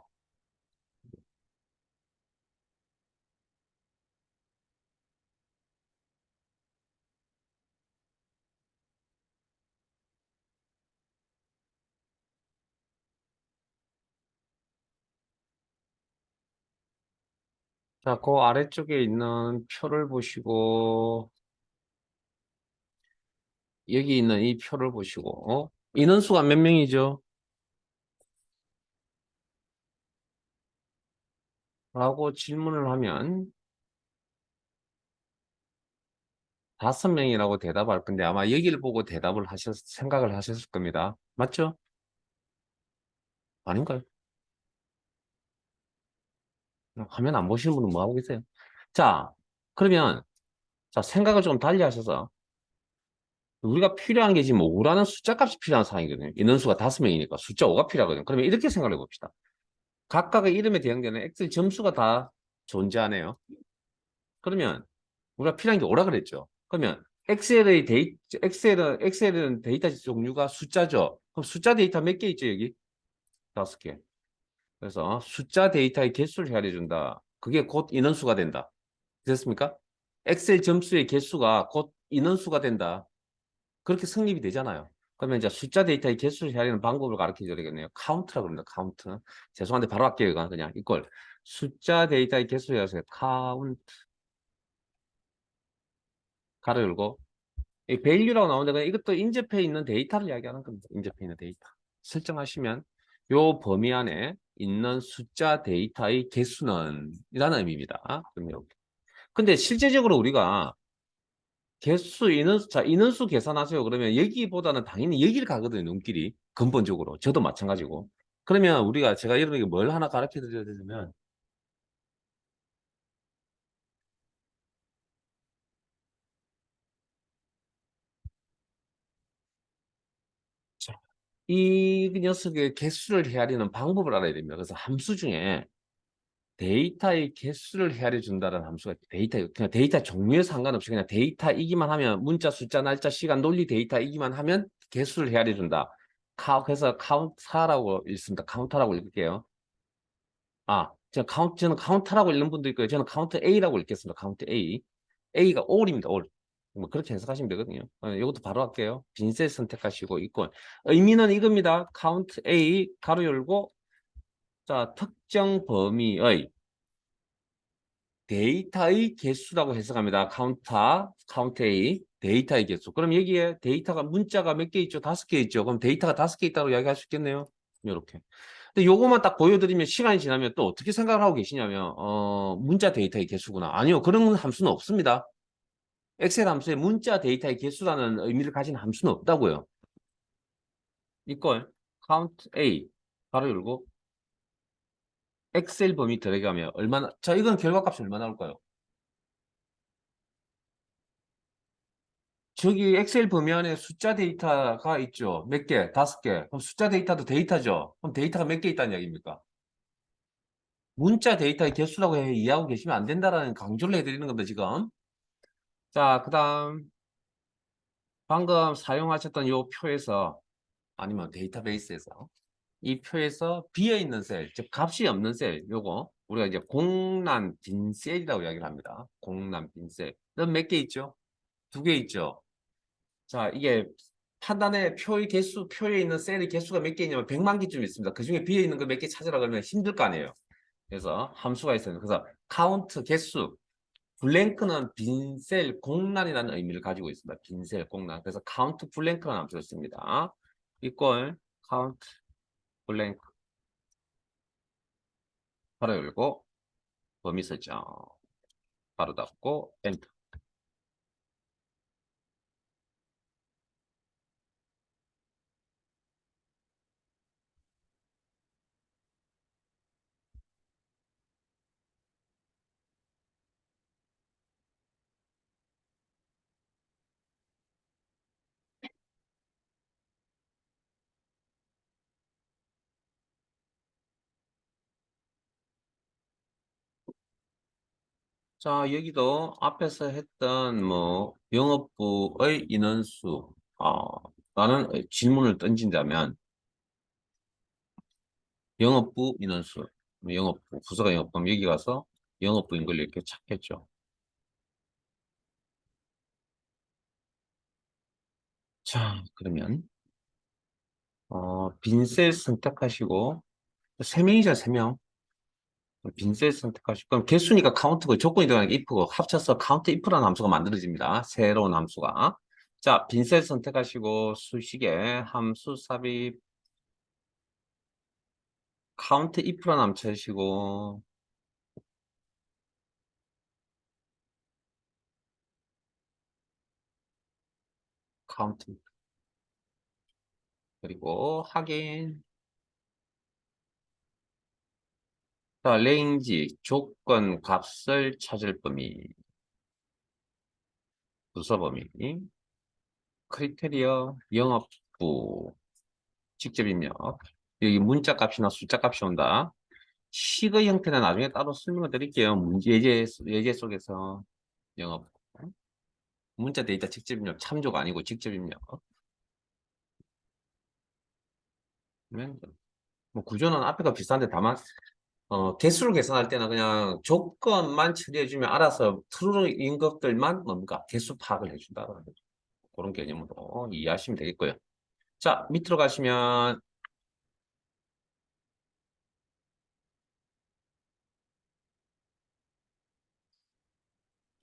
자, 그 아래쪽에 있는 표를 보시고 여기 있는 이 표를 보시고 인원수가 몇 명이죠? 라고 질문을 하면 5명이라고 대답할 건데 아마 여기를 보고 생각을 하셨을 겁니다. 맞죠? 아닌가요? 화면 안 보시는 분은 뭐 하고 계세요? 자, 그러면 자 생각을 좀 달리 하셔서 우리가 필요한 게 지금 5라는 숫자 값이 필요한 상황이거든요. 인원수가 5명이니까 숫자 5가 필요하거든요. 그러면 이렇게 생각을 해봅시다. 각각의 이름에 대응되는 엑셀 점수가 다 존재하네요. 그러면 우리가 필요한 게 5라 그랬죠. 그러면 엑셀은 데이터 종류가 숫자죠. 그럼 숫자 데이터 몇 개 있죠, 여기? 5개. 그래서 숫자 데이터의 개수를 헤아려준다. 그게 곧 인원수가 된다. 됐습니까? 엑셀 점수의 개수가 곧 인원수가 된다. 그렇게 성립이 되잖아요. 그러면 이제 숫자 데이터의 개수를 헤아리는 방법을 가르쳐 줘야 되겠네요. 카운트라고 합니다. 카운트. 죄송한데 바로 할게요. 이거 그냥 이걸 숫자 데이터의 개수를 헤아려서 카운트 가로 열고 이 밸류라고 나오는데 그냥 이것도 인접해 있는 데이터를 이야기하는 겁니다. 인접해 있는 데이터. 설정하시면 요 범위 안에 있는 숫자 데이터의 개수는 이라는 의미입니다. 그럼 이렇게. 근데 실제적으로 우리가 인원수 계산하세요. 그러면 여기보다는 당연히 여기를 가거든요. 눈길이. 근본적으로. 저도 마찬가지고. 그러면 제가 여러분에게 뭘 하나 가르쳐 드려야 되냐면, 자, 이 녀석의 개수를 헤아리는 방법을 알아야 됩니다. 그래서 함수 중에 데이터의 개수를 헤아려 준다는 함수가 그냥 데이터 종류에 상관없이 그냥 데이터이기만 하면 문자, 숫자, 날짜, 시간, 논리 데이터이기만 하면 개수를 헤아려 준다. 그래서 카운터라고 읽습니다. 카운터라고 읽을게요. 저는 카운트라고 읽는 분도 있고요. 저는 카운트 A라고 읽겠습니다. 카운트 A. A가 all입니다. all. 뭐 그렇게 해석하시면 되거든요. 이것도 바로 할게요. 빈셀 선택하시고 이건 의미는 이겁니다. 카운트 A 가로 열고 자 특정 범위의 데이터의 개수라고 해석합니다. 카운트 A 데이터의 개수. 그럼 여기에 데이터가 문자가 몇 개 있죠? 5개 있죠. 그럼 데이터가 5개 있다고 이야기할 수 있겠네요. 이렇게. 근데 요거만 딱 보여드리면 시간이 지나면 또 어떻게 생각을 하고 계시냐면 문자 데이터의 개수구나. 아니요. 그런 함수는 없습니다. 엑셀 함수에 문자 데이터의 개수라는 의미를 가진 함수는 없다고요. 이걸 count A 바로 열고 엑셀 범위 들어가면 얼마나 자 이건 결과값이 얼마 나올까요? 저기 엑셀 범위 안에 숫자 데이터가 있죠. 몇 개? 5개. 그럼 숫자 데이터도 데이터죠. 그럼 데이터가 몇 개 있다는 이야기입니까? 문자 데이터의 개수라고 이해하고 계시면 안 된다라는 강조를 해드리는 겁니다, 지금. 자, 그 다음 방금 사용하셨던 요 표에서 아니면 데이터베이스에서 이 표에서 비어있는 셀, 즉 값이 없는 셀, 요거 우리가 이제 공란 빈 셀이라고 이야기를 합니다. 공란 빈 셀. 몇 개 있죠? 2개 있죠? 자, 이게 판단의 표의 개수, 표에 있는 셀의 개수가 몇 개 있냐면 100만 개쯤 있습니다. 그 중에 비어있는 거 몇 개 찾으라 그러면 힘들 거 아니에요. 그래서 함수가 있어요. 그래서 카운트 개수, 블랭크는 빈셀 공란이라는 의미를 가지고 있습니다. 빈셀 공란. 그래서 카운트 블랭크라는 함수를 씁니다. 이걸 카운트 블랭크 바로 열고 범위 설정 바로 닫고 엔터. 자, 여기도 앞에서 했던 뭐 영업부의 인원수 라는 질문을 던진다면 영업부 인원수, 영업부, 부서가 영업부, 그럼 여기 가서 영업부인 걸 이렇게 찾겠죠. 자, 그러면 빈셀 선택하시고 3명이죠, 3명. 빈셀 선택하시고 그럼 개수니까 카운트고 조건이 들어가는 게 if고 합쳐서 카운트 if라는 함수가 만들어집니다. 새로운 함수가. 자, 빈셀 선택하시고 수식에 함수 삽입 카운트 if라는 함수 쳐시고 카운트 그리고 확인. 자, 레인지 조건 값을 찾을 범위 부서 범위 크리테리어 영업부 직접 입력 여기 문자 값이나 숫자 값이 온다. 식의 형태는 나중에 따로 설명을 드릴게요. 예제 속에서 영업 문자 데이터 직접 입력 참조가 아니고 직접 입력. 그러면 뭐 구조는 앞에가 비슷한데 다만 개수를 계산할 때는 그냥 조건만 처리해주면 알아서 true인 것들만 뭡니까 개수 파악을 해준다. 그런 개념으로 이해하시면 되겠고요. 자, 밑으로 가시면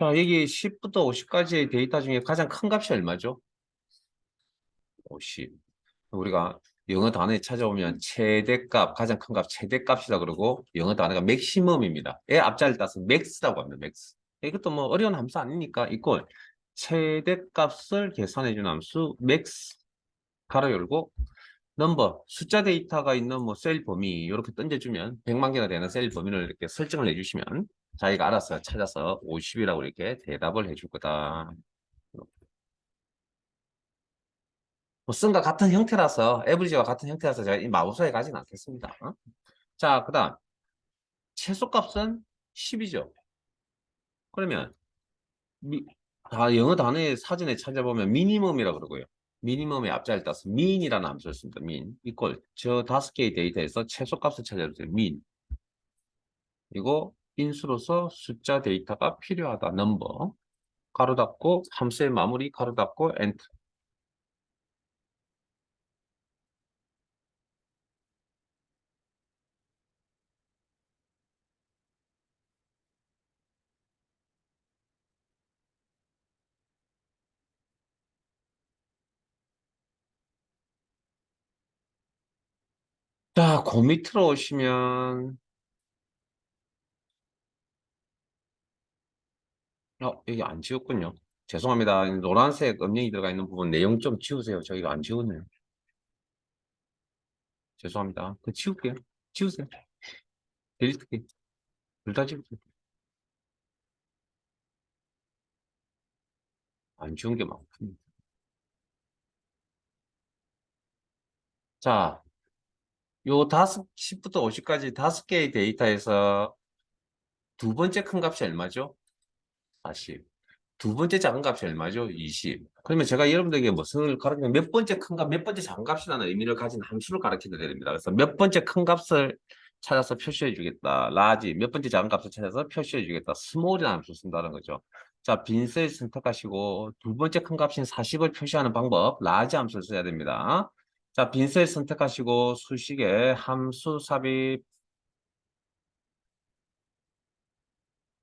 자, 여기 10부터 50까지의 데이터 중에 가장 큰 값이 얼마죠? 50. 우리가 영어 단어에 찾아오면 최대값, 가장 큰 값, 최대값이라 그러고 영어 단어가 맥시멈입니다. 의 앞자리를 따서 맥스라고 합니다. 맥스. 이것도 뭐 어려운 함수 아니니까 이걸 최대값을 계산해 준 함수 맥스 가로 열고 넘버 숫자 데이터가 있는 뭐 셀 범위 이렇게 던져주면 100만 개나 되는 셀 범위를 이렇게 설정을 해주시면 자기가 알아서 찾아서 50이라고 이렇게 대답을 해줄 거다. 뭐 쓴과 같은 형태라서 에브리지와 같은 형태라서 제가 이 마우스에 가진 않겠습니다. 자, 그다음 최소값은 10이죠. 그러면 다 영어 단어의 사전에 찾아보면 미니멈이라 그러고요. 미니멈의 앞자리를 따서 민이라는 함수를 씁니다. 민 이꼴 저 5개의 데이터에서 최소값을 찾아주세요. 민 이거 인수로서 숫자 데이터가 필요하다. 넘버. 가로 닫고 함수의 마무리 가로 닫고 엔터. 자, 그 밑으로 오시면 여기 안 지웠군요. 죄송합니다. 노란색 음영이 들어가 있는 부분 내용 좀 지우세요. 저희가 안 지웠네요. 죄송합니다. 그 지울게요. 지우세요. 딜리트기. 둘 다 지우세요. 안 지운 게 많군요. 자, 요 10부터 50까지 5개의 데이터에서 두 번째 큰 값이 얼마죠? 40. 두 번째 작은 값이 얼마죠? 20. 그러면 제가 여러분들에게 무엇을 가르치면 몇 번째 큰 값, 몇 번째 작은 값이라는 의미를 가진 함수를 가르쳐 드려야 됩니다. 그래서 몇 번째 큰 값을 찾아서 표시해 주겠다. 라지. 몇 번째 작은 값을 찾아서 표시해 주겠다. 스몰이라는 함수 쓴다는 거죠. 자, 빈셀 선택하시고 두 번째 큰 값인 40을 표시하는 방법, 라지 함수를 써야 됩니다. 자, 빈셀 선택하시고 수식에 함수 삽입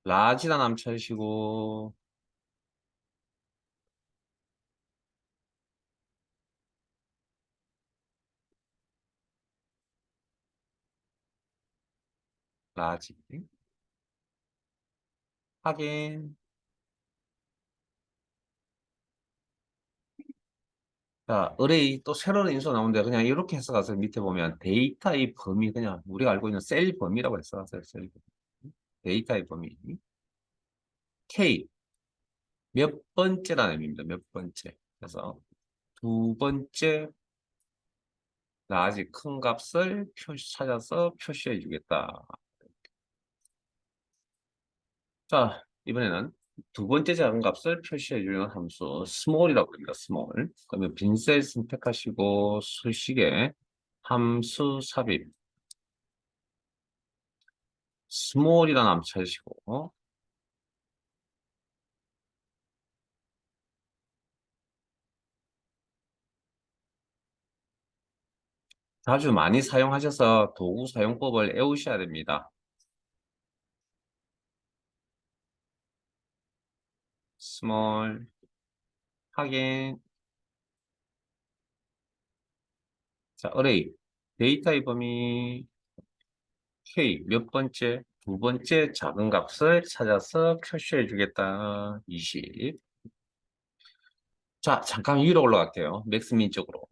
라지라는 함수 쳐주시고 라지 확인. 자, 의뢰이 또 새로운 인수 나오는데 그냥 이렇게 해석하세요. 밑에 보면 데이터의 범위 그냥 우리가 알고 있는 셀 범위라고 해석하세요. 셀 범위. 데이터의 범위. K 몇 번째라는 의미입니다. 몇 번째. 그래서 두 번째 아직 큰 값을 찾아서 표시해 주겠다. 자, 이번에는 두 번째 작은 값을 표시해 주는 함수 small이라고 합니다. small. 그러면 빈셀 선택하시고 수식에 함수 삽입 small이라는 함수 찾으시고 자주 많이 사용하셔서 도구 사용법을 외우셔야 됩니다. small 확인. 자, array 데이터의 범위 K 몇 번째 두 번째 작은 값을 찾아서 표시해 주겠다. 20. 자, 잠깐 위로 올라갈게요. 맥스민 쪽으로.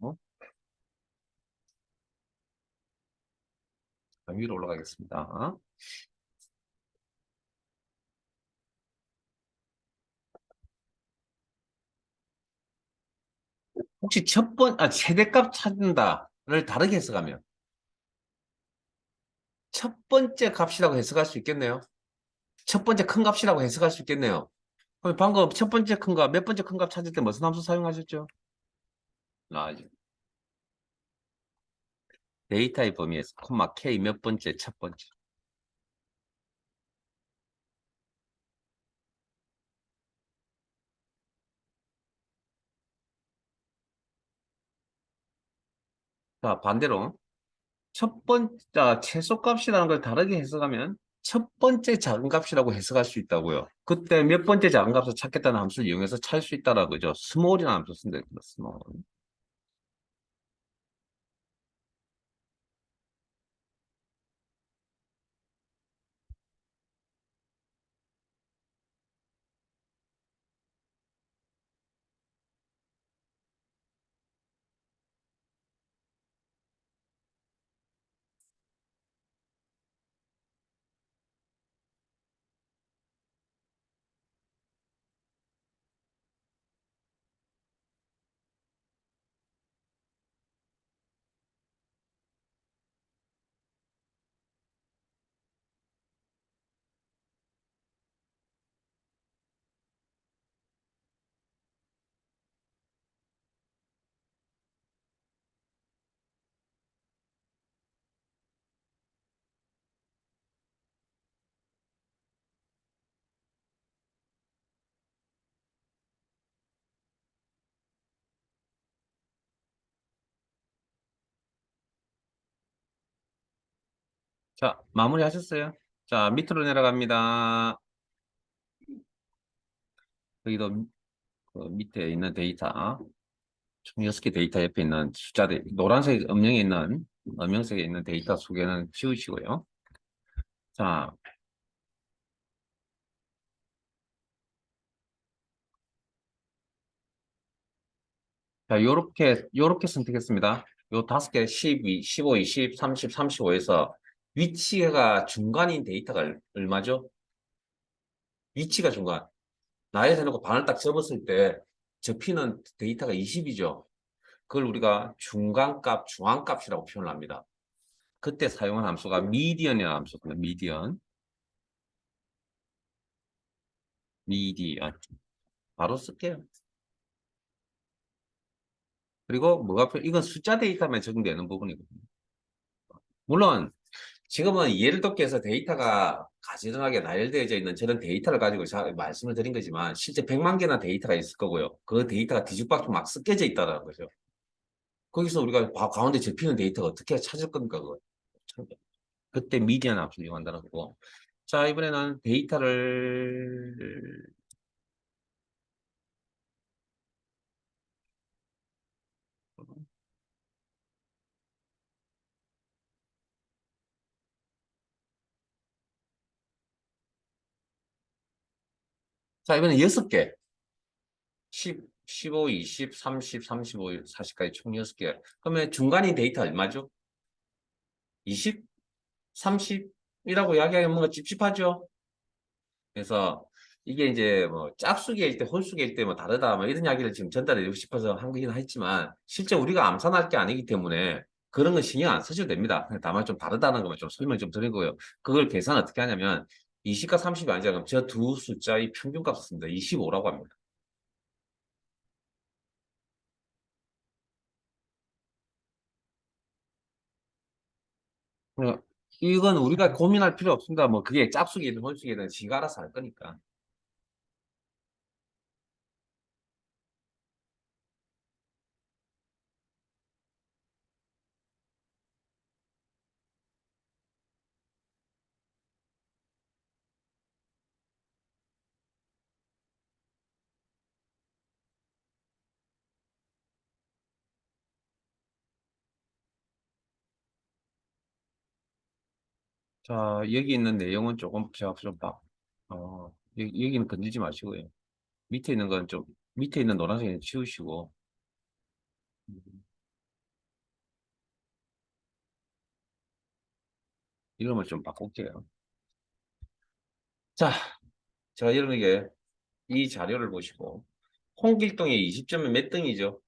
위로 올라가겠습니다. 혹시 최대값 찾는다를 다르게 해석하면 첫 번째 값이라고 해석할 수 있겠네요. 첫 번째 큰 값이라고 해석할 수 있겠네요. 그럼 방금 첫 번째 큰 값, 몇 번째 큰 값 찾을 때 무슨 함수 사용하셨죠? 라지. 데이터의 범위에서 콤마 K 몇 번째, 첫 번째. 자, 반대로 최소값이라는 걸 다르게 해석하면 첫 번째 작은 값이라고 해석할 수 있다고요. 그때 몇 번째 작은 값을 찾겠다는 함수를 이용해서 찾을 수 있다라는 거죠. 스몰이라는 함수 쓴다. 스몰. 자, 마무리 하셨어요? 자, 밑으로 내려갑니다. 여기도 그 밑에 있는 데이터, 총 6개 데이터 옆에 있는 숫자들, 노란색 음영에 있는, 음영색에 있는 데이터 소개는 지우시고요. 자, 요렇게 선택했습니다. 요 5개, 12, 15, 20, 30, 35에서 위치가 중간인 데이터가 얼마죠? 위치가 중간. 나에 대놓고 반을 딱 접었을 때 접히는 데이터가 20이죠. 그걸 우리가 중간값, 중앙값이라고 표현을 합니다. 그때 사용한 함수가 미디언이라는 함수거든요. 미디언. 바로 쓸게요. 그리고 이건 숫자 데이터만 적용되는 부분이거든요. 물론 지금은 예를 들게 해서 데이터가 가지런하게 나열되어져 있는 저런 데이터를 가지고 말씀을 드린 거지만 실제 100만 개나 데이터가 있을 거고요. 그 데이터가 뒤죽박죽 막 섞여져 있다는 거죠. 거기서 우리가 가운데 접히는 데이터가 어떻게 찾을 겁니까? 그거. 그때 미디안 함수를 이용한다는 거고. 자, 이번에는 데이터를 자, 이번엔 6개. 10, 15, 20, 30, 35, 40까지 총 6개. 그러면 중간인 데이터 얼마죠? 20, 30이라고 이야기하면 뭔가 찝찝하죠? 그래서 이게 이제 뭐 짝수기일 때, 홀수기일 때 뭐 다르다, 뭐 이런 이야기를 지금 전달해주고 싶어서 한 거긴 했지만 실제 우리가 암산할 게 아니기 때문에 그런 건 신경 안 쓰셔도 됩니다. 다만 좀 다르다는 것만 좀 설명 좀 드리고요. 그걸 계산 어떻게 하냐면 20과 30이 아니라 그럼 저 두 숫자의 평균값을 씁니다. 25라고 합니다. 이건 우리가 고민할 필요 없습니다. 뭐 그게 짝수기든 홀수기든 지가 알아서 할 거니까. 자, 여기 있는 내용은 조금 제가 좀 여기는 건드리지 마시고요. 밑에 있는 건 좀, 밑에 있는 노란색은 치우시고, 음, 이름을 좀 바꿀게요. 자, 제가 여러분에게 이 자료를 보시고, 홍길동의 20점은 몇 등이죠?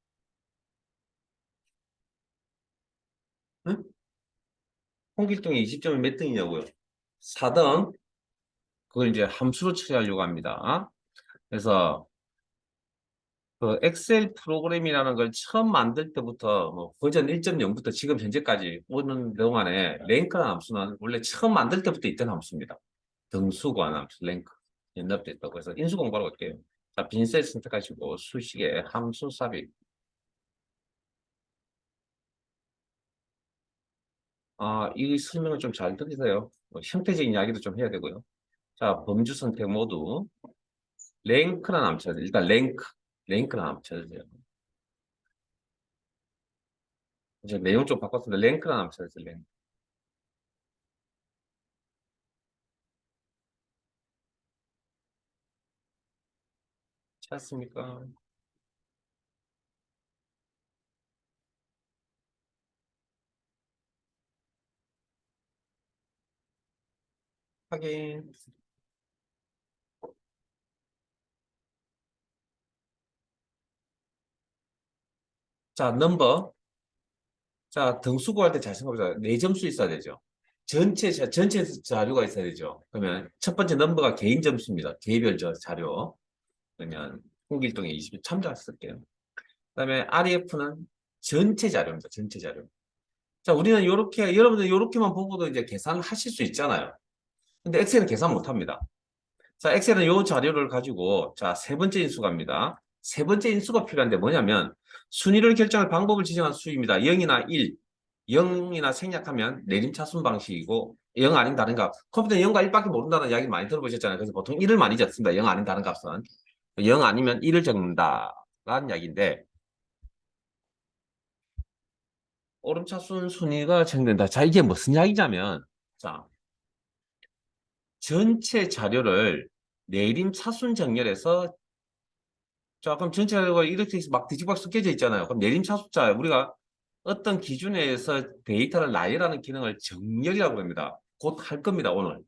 응? 홍길동의 20점은 몇 등이냐고요? 4등. 그걸 이제 함수로 처리하려고 합니다. 그래서 그 엑셀 프로그램이라는 걸 처음 만들 때부터 뭐 버전 1.0부터 지금 현재까지 오는 동안에 랭크라는 함수는 원래 처음 만들 때부터 있던 함수입니다. 등수관 함수 랭크 옛날부터 있다고 해서 인수 공부하러 갈게요. 자, 빈셀 선택하시고 수식에 함수 삽입. 이 설명을 좀 잘 들으세요. 형태적인 이야기도 좀 해야 되고요. 자, 범주 선택 모두 랭크라는 함수 찾아요. 일단 랭크라는 함수 찾으세요. 이제 내용 좀 바꿨습니다. 랭크라는 함수 찾으세요. 랭크. 찾습니까? 확인. 자, 넘버. 자, 등수 구할 때 잘 생각해보자. 네 점수 있어야 되죠. 전체 자료가 있어야 되죠. 그러면 첫 번째 넘버가 개인 점수입니다. 개별 자료. 그러면 홍길동의 20일 참조했을게요. 그다음에 REF는 전체 자료입니다. 전체 자료. 자, 우리는 이렇게 여러분들 이렇게만 보고도 이제 계산하실 수 있잖아요. 근데 엑셀은 계산 못 합니다. 자, 엑셀은 이 자료를 가지고 자, 세 번째 인수 갑니다. 세 번째 인수가 필요한데 뭐냐면 순위를 결정할 방법을 지정한 수입니다. 0이나 1, 0이나 생략하면 내림차순 방식이고 영 아닌 다른 값. 컴퓨터는 0과 1밖에 모른다는 이야기 많이 들어보셨잖아요. 그래서 보통 1을 많이 적습니다. 0 아닌 다른 값은. 0 아니면 1을 적는다라는 이야기인데 오름차순 순위가 정된다. 자, 이게 무슨 이야기냐면 자, 전체 자료를 내림차순 정렬해서 자, 그럼 전체 자료가 이렇게 막 뒤집어 섞여져 있잖아요. 그럼 내림차순자 우리가 어떤 기준에서 데이터를 나열하는 기능을 정렬이라고 합니다. 곧 할 겁니다, 오늘.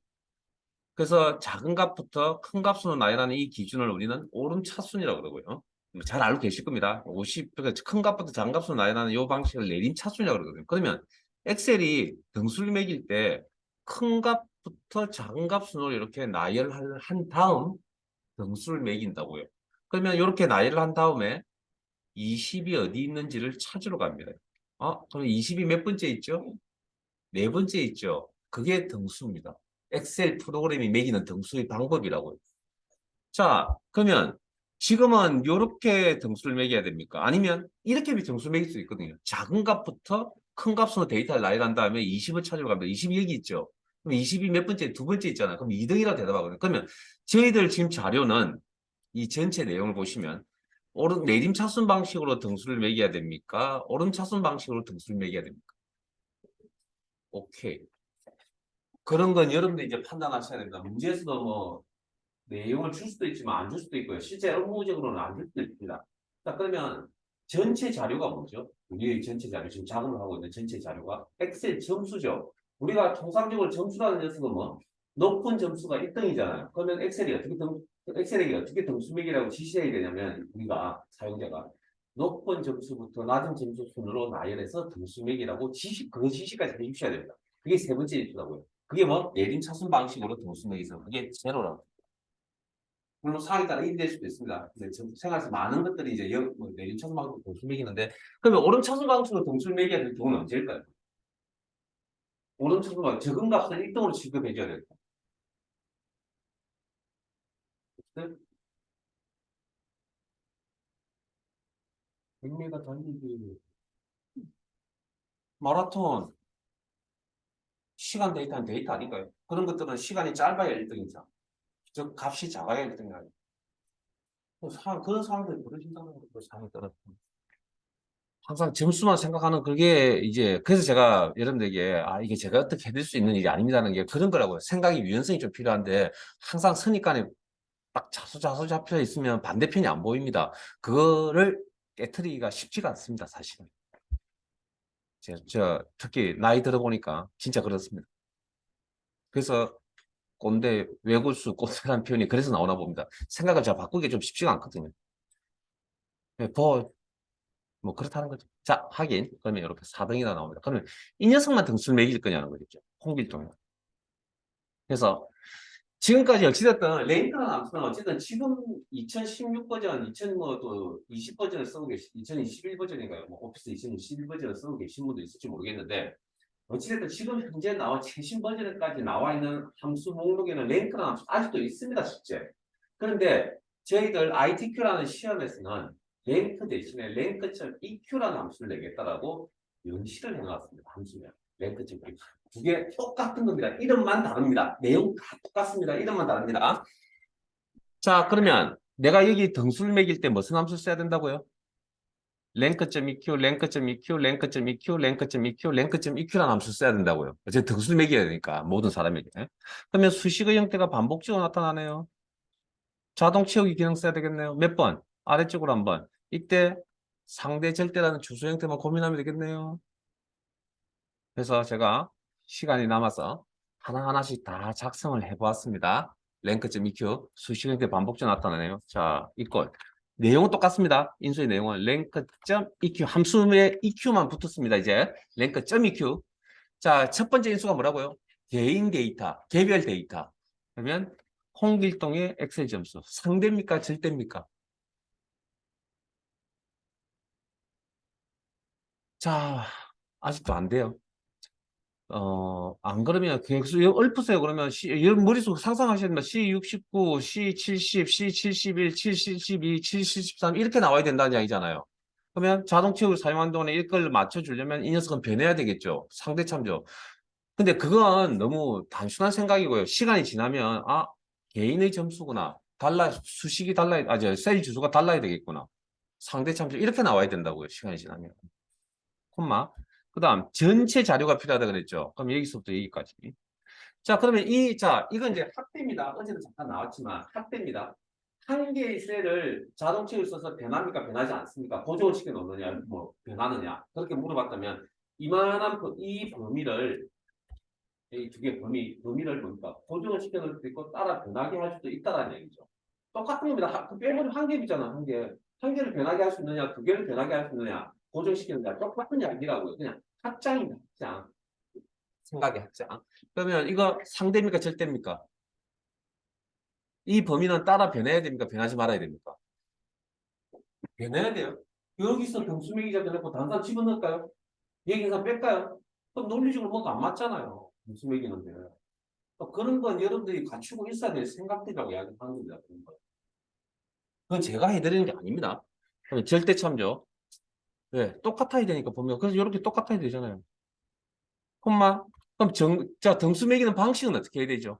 그래서 작은 값부터 큰 값으로 나열하는 이 기준을 우리는 오름차순이라고 그러고요. 잘 알고 계실 겁니다. 50, 그러니까 큰 값부터 작은 값으로 나열하는 이 방식을 내림차순이라고 그러거든요. 그러면 엑셀이 등수를 매길 때 큰 값부터 작은 값으로 이렇게 나열한 다음 등수를 매긴다고요. 그러면 이렇게 나열을 한 다음에 20이 어디 있는지를 찾으러 갑니다. 그럼 20이 몇 번째 있죠? 네 번째 있죠? 그게 등수입니다. 엑셀 프로그램이 매기는 등수의 방법이라고요. 자, 그러면 지금은 이렇게 등수를 매겨야 됩니까? 아니면 이렇게 등수를 매길 수 있거든요. 작은 값부터 큰 값으로 데이터를 나열한 다음에 20을 찾으러 갑니다. 20이 여기 있죠? 그럼 20이 몇 번째? 두 번째 있잖아요. 그럼 2등이라고 대답하거든요. 그러면 저희들 지금 자료는 이 전체 내용을 보시면 내림차순 방식으로 등수를 매겨야 됩니까? 오름차순 방식으로 등수를 매겨야 됩니까? 오케이. 그런 건 여러분들이 이제 판단하셔야 됩니다. 문제에서도 뭐 내용을 줄 수도 있지만 안 줄 수도 있고요. 실제 업무적으로는 안 줄 수도 있습니다. 자, 그러면 전체 자료가 뭐죠? 우리의 전체 자료, 지금 작업을 하고 있는 전체 자료가 엑셀 점수죠. 우리가 통상적으로 점수라는 녀석은 뭐 높은 점수가 1등이잖아요. 그러면 엑셀에게 어떻게 등수 매기라고 지시해야 되냐면 우리가 사용자가 높은 점수부터 낮은 점수 순으로 나열해서 등수 매기라고 그 지시까지 해주셔야 됩니다. 그게 세 번째 일수라고요. 그게 뭐 내림차순 방식으로 등수 매기서 그게 제로라고. 물론 상황에 따라 일이 될 수도 있습니다. 이제 생활에서 많은 것들이 이제 뭐 내림차순 방식으로 등수 매기는데 그러면 오름차순 방식으로 등수를 매겨야 될 경우는 언제일까요? 오름차순 방식 적은 값을 1등으로 취급해줘야 될까요? 의미가 달리기 마라톤 시간 데이터는 데이터 아닌가요? 그런 것들은 시간이 짧아야 1등이죠. 즉 값이 작아야 1등이 아니에요. 그런 상황들이 벌어진다는 것도 상황에 따라 항상 점수만 생각하는 그게 이제 그래서 제가 여러분들에게 이게 제가 어떻게 해낼 수 있는 일이 아닙니다는 게 그런 거라고요. 생각이 유연성이 좀 필요한데 항상 선입관에 딱 자수 잡혀 있으면 반대편이 안 보입니다. 그거를 깨트리기가 쉽지가 않습니다, 사실은. 특히 나이 들어보니까 진짜 그렇습니다. 그래서 꼰대, 외골수, 꼰대라는 표현이 그래서 나오나 봅니다. 생각을 잘 바꾸기 좀 쉽지가 않거든요. 네, 뭐 그렇다는 거죠. 자, 하긴 그러면 이렇게 4등이나 나옵니다. 그러면 이 녀석만 등수를 매길 거냐는 거겠죠. 홍길동이. 그래서 지금까지 어찌됐든 랭크는 암수는 어쨌든 지금 2016 버전, 2020 버전을 쓰고 2021 버전인가요? 뭐 오피스 2021 버전을 쓰고 계신 분도 있을지 모르겠는데 어찌됐든 지금 현재 나와 최신 버전까지 나와 있는 함수 목록에는 랭크라는 함수 아직도 있습니다, 실제. 그런데 저희들 ITQ라는 시험에서는 랭크 대신에 랭크.EQ라는 함수를 내겠다라고 명시를 해놨습니다. 함수면 랭크.EQ. 두 개 똑같은 겁니다. 이름만 다릅니다. 내용 다 똑같습니다. 이름만 다릅니다. 자, 그러면 내가 여기 등수를 매길 때 무슨 함수 써야 된다고요? 랭크.EQ, 랭크.EQ, 랭크.EQ, 랭크.EQ, 랭크.EQ라는 함수 써야 된다고요. 어제 등수를 매겨야 되니까 모든 사람에게. 그러면 수식의 형태가 반복적으로 나타나네요. 자동 채우기 기능 써야 되겠네요. 몇 번? 아래쪽으로 한 번. 이때 상대 절대라는 주소 형태만 고민하면 되겠네요. 그래서 제가 시간이 남아서 하나하나씩 다 작성을 해보았습니다. 랭크.EQ 수식 형태 반복적으로 나타나네요. 자, 이건 내용은 똑같습니다. 인수의 내용은 랭크.EQ 함수의 EQ만 붙었습니다. 이제 랭크.EQ. 자, 첫 번째 인수가 뭐라고요? 개인 데이터, 개별 데이터. 그러면 홍길동의 엑셀 점수 상대입니까? 절대입니까? 자, 아직도 안 돼요. 안 그러면 계속 읊으세요. 그러면 머릿속 상상하시면 C69, C70, C71, C72, C73 이렇게 나와야 된다는 이야기잖아요. 그러면 자동 채우기 사용한 동안에 이걸 맞춰주려면 이 녀석은 변해야 되겠죠. 상대 참조. 근데 그건 너무 단순한 생각이고요. 시간이 지나면, 아, 개인의 점수구나. 수식이 달라야, 셀 주소가 달라야 되겠구나. 상대 참수, 이렇게 나와야 된다고요. 시간이 지나면. 콤마. 그 다음, 전체 자료가 필요하다 그랬죠. 그럼 여기서부터 여기까지. 자, 그러면 이건 이제 확대입니다. 어제도 잠깐 나왔지만, 확대입니다. 한 개의 셀을 자동치를 써서 변합니까? 변하지 않습니까? 고정을 시켜 놓느냐, 뭐, 변하느냐. 그렇게 물어봤다면, 이 범위를, 이 두 개 범위를 뭡니까? 고정을 시켜 놓을 수도 있고, 따라 변하게 할 수도 있다는 얘기죠. 똑같은 겁니다. 그 빼버리 한 개이잖아, 한 개. 한 개를 변하게 할 수 있느냐, 두 개를 변하게 할 수 있느냐, 고정시키느냐, 똑같은 이야기라고요. 그냥 합장입니다, 합장. 생각의 합장. 그러면 이거 상대입니까, 절대입니까? 이 범위는 따라 변해야 됩니까? 변하지 말아야 됩니까? 변해야 돼요. 여기서 등수매기자 변했고 단산 집어넣을까요? 여기서 뺄까요? 그럼 논리적으로 뭐가 안 맞잖아요. 등수매기는데. 그런 건 여러분들이 갖추고 있어야 될 생각들이라고 이야기하는 겁니다. 그런 거. 그건 제가 해드리는 게 아닙니다. 그러면 절대 참조. 네, 똑같아야 되니까 보면. 그래서 이렇게 똑같아야 되잖아요. 콤마. 그럼 자, 등수 매기는 방식은 어떻게 해야 되죠?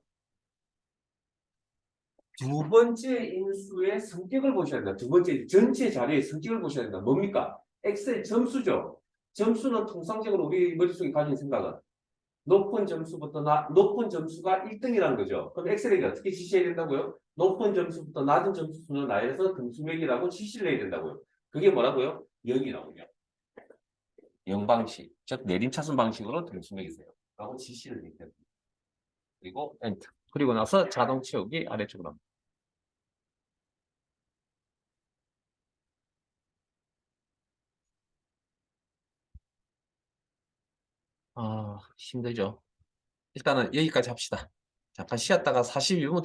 두 번째 인수의 성격을 보셔야 된다. 두 번째 전체 자리의 성격을 보셔야 된다. 뭡니까? 엑셀 점수죠. 점수는 통상적으로 우리 머릿속에 가진 생각은 높은 점수가 1등이라는 거죠. 그럼 엑셀에게 어떻게 지시해야 된다고요? 높은 점수부터 낮은 점수 순을 나열해서 등수 매기라고 지시를 해야 된다고요. 그게 뭐라고요? 0이라고요. 0방식, 즉 내림차순 방식으로 등수 매기세요. 라고 지시를 해야 됩니다. 그리고 엔터. 그리고 나서 자동 채우기 아래쪽으로 합니다. 아, 힘들죠. 일단은 여기까지 합시다. 잠깐 쉬었다가 42분